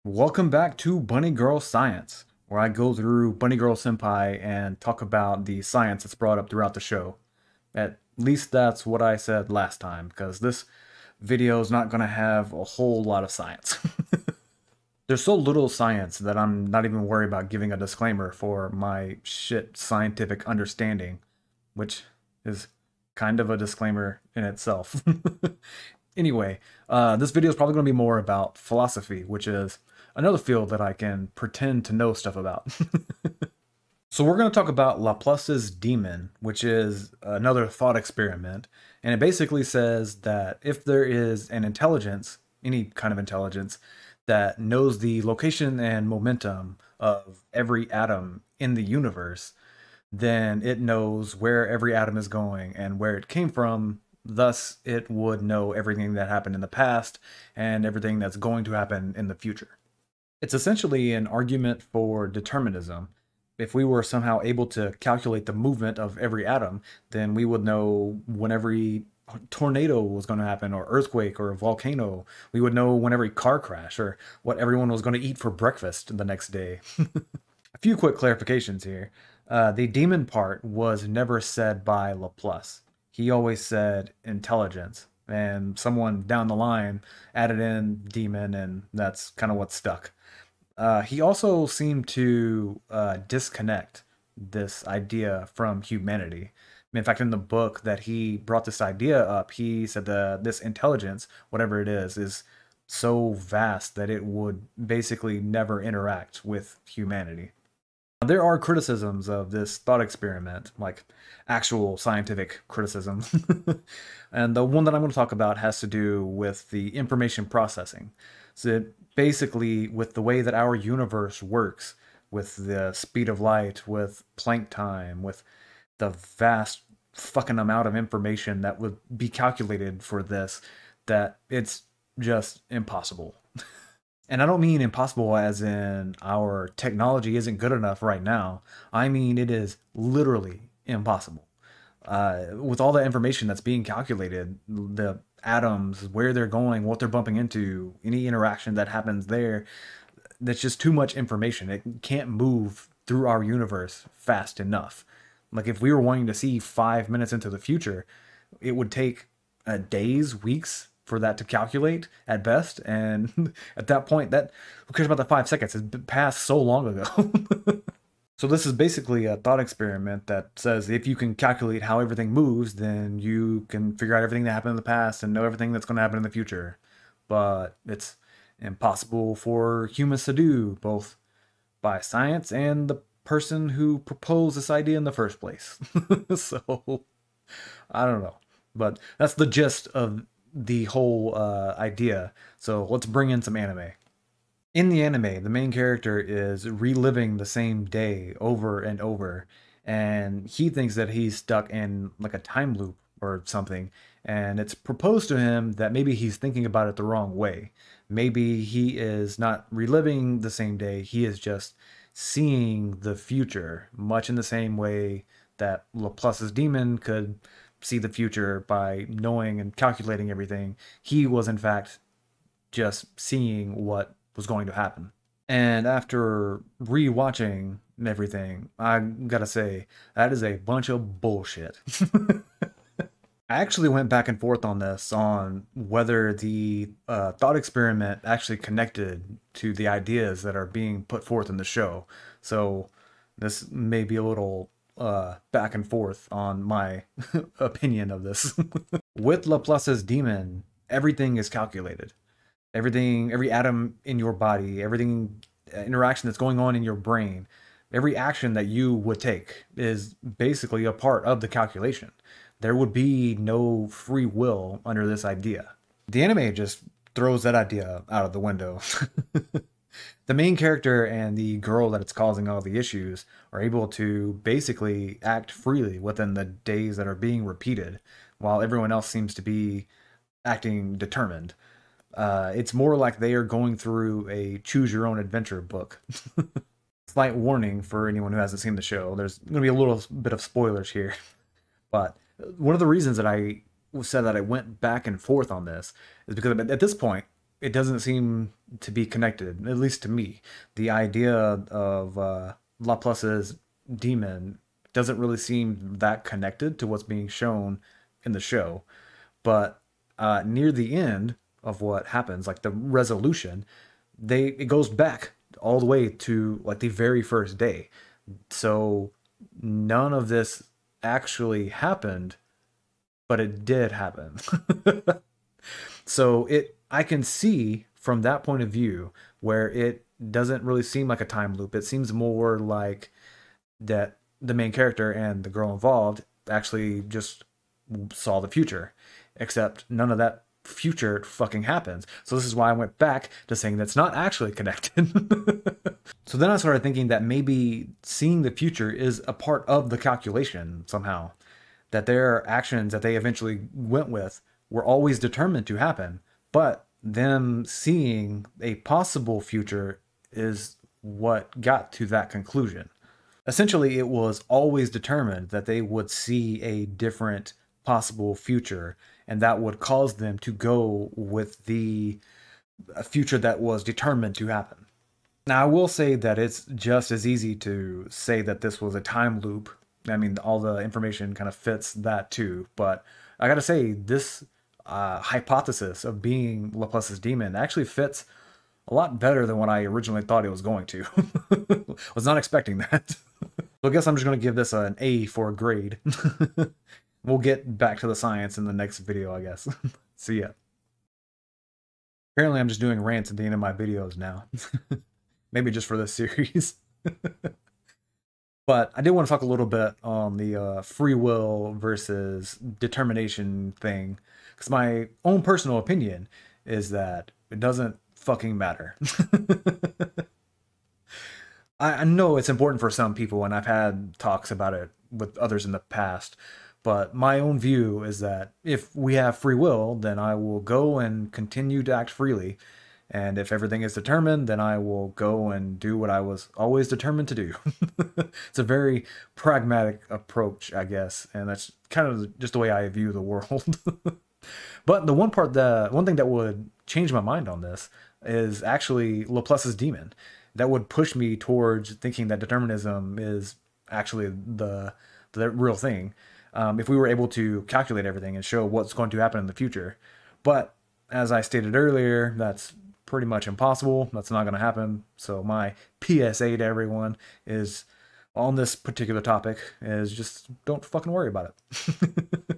Welcome back to Bunny Girl Science, where I go through Bunny Girl Senpai and talk about the science that's brought up throughout the show. At least that's what I said last time, because this video is not going to have a whole lot of science. There's so little science that I'm not even worried about giving a disclaimer for my shit scientific understanding, which is kind of a disclaimer in itself. Anyway, this video is probably going to be more about philosophy, which is another field that I can pretend to know stuff about. So we're going to talk about Laplace's demon, which is another thought experiment. And it basically says that if there is an intelligence, any kind of intelligence, that knows the location and momentum of every atom in the universe, then it knows where every atom is going and where it came from. Thus, it would know everything that happened in the past and everything that's going to happen in the future. It's essentially an argument for determinism. If we were somehow able to calculate the movement of every atom, then we would know when every tornado was going to happen, or earthquake, or volcano. We would know when every car crash, or what everyone was going to eat for breakfast the next day. A few quick clarifications here. The demon part was never said by Laplace. He always said intelligence, and someone down the line added in demon, and that's kind of what stuck. He also seemed to disconnect this idea from humanity. In fact, in the book that he brought this idea up, he said that this intelligence, whatever it is so vast that it would basically never interact with humanity. There are criticisms of this thought experiment, like actual scientific criticism. And the one that I'm going to talk about has to do with the information processing. So basically, with the way that our universe works, with the speed of light, with Planck time, with the vast fucking amount of information that would be calculated for this, that it's just impossible. And I don't mean impossible as in our technology isn't good enough right now. I mean it is literally impossible. With all the information that's being calculated, the atoms, where they're going, what they're bumping into, any interaction that happens there, that's just too much information. It can't move through our universe fast enough. Like if we were wanting to see 5 minutes into the future, it would take days, weeks for that to calculate at best. And at that point, that who cares about the 5 seconds? It's passed so long ago. So this is basically a thought experiment that says if you can calculate how everything moves, then you can figure out everything that happened in the past and know everything that's going to happen in the future. But it's impossible for humans to do, both by science and the person who proposed this idea in the first place. So, I don't know. But that's the gist of the whole idea. So let's bring in some anime. In the anime, the main character is reliving the same day over and over, and he thinks that he's stuck in like a time loop or something, and it's proposed to him that maybe he's thinking about it the wrong way. Maybe he is not reliving the same day, he is just seeing the future, much in the same way that Laplace's demon could see the future by knowing and calculating everything. He was, in fact, just seeing what was going to happen. And after rewatching everything, I gotta say, that is a bunch of bullshit. I actually went back and forth on this, on whether the thought experiment actually connected to the ideas that are being put forth in the show. So this may be a little back and forth on my opinion of this. With Laplace's demon, everything is calculated. Everything, every atom in your body, everything, interaction that's going on in your brain, every action that you would take is basically a part of the calculation. There would be no free will under this idea. The anime just throws that idea out of the window. The main character and the girl that it's causing all the issues are able to basically act freely within the days that are being repeated, while everyone else seems to be acting determined. It's more like they are going through a choose your own adventure book. Slight warning for anyone who hasn't seen the show. There's going to be a little bit of spoilers here. But one of the reasons that I said that I went back and forth on this is because at this point, it doesn't seem to be connected, at least to me. The idea of Laplace's demon doesn't really seem that connected to what's being shown in the show. But near the end of what happens, like the resolution, it goes back all the way to like the very first day. So none of this actually happened, but it did happen. So I can see from that point of view where it doesn't really seem like a time loop. It seems more like that the main character and the girl involved actually just saw the future, except none of that future fucking happens. So this is why I went back to saying that's not actually connected. So then I started thinking that maybe seeing the future is a part of the calculation somehow, that their actions that they eventually went with were always determined to happen, but them seeing a possible future is what got to that conclusion. Essentially, it was always determined that they would see a different possible future, and that would cause them to go with the future that was determined to happen. Now, I will say that it's just as easy to say that this was a time loop. I mean, all the information kind of fits that too, but I gotta say, this hypothesis of being Laplace's demon actually fits a lot better than what I originally thought it was going to. Was not expecting that. So I guess I'm just going to give this an A for a grade. We'll get back to the science in the next video, I guess. See ya. Apparently I'm just doing rants at the end of my videos now. Maybe just for this series. But I did want to talk a little bit on the free will versus determination thing. Because my own personal opinion is that it doesn't fucking matter. I know it's important for some people, and I've had talks about it with others in the past, but my own view is that if we have free will, then I will go and continue to act freely. And if everything is determined, then I will go and do what I was always determined to do. It's a very pragmatic approach, I guess, and that's kind of just the way I view the world. But the one thing that would change my mind on this is actually Laplace's demon. That would push me towards thinking that determinism is actually the real thing. If we were able to calculate everything and show what's going to happen in the future. But as I stated earlier, that's pretty much impossible. That's not going to happen. So my PSA to everyone is on this particular topic is just don't fucking worry about it.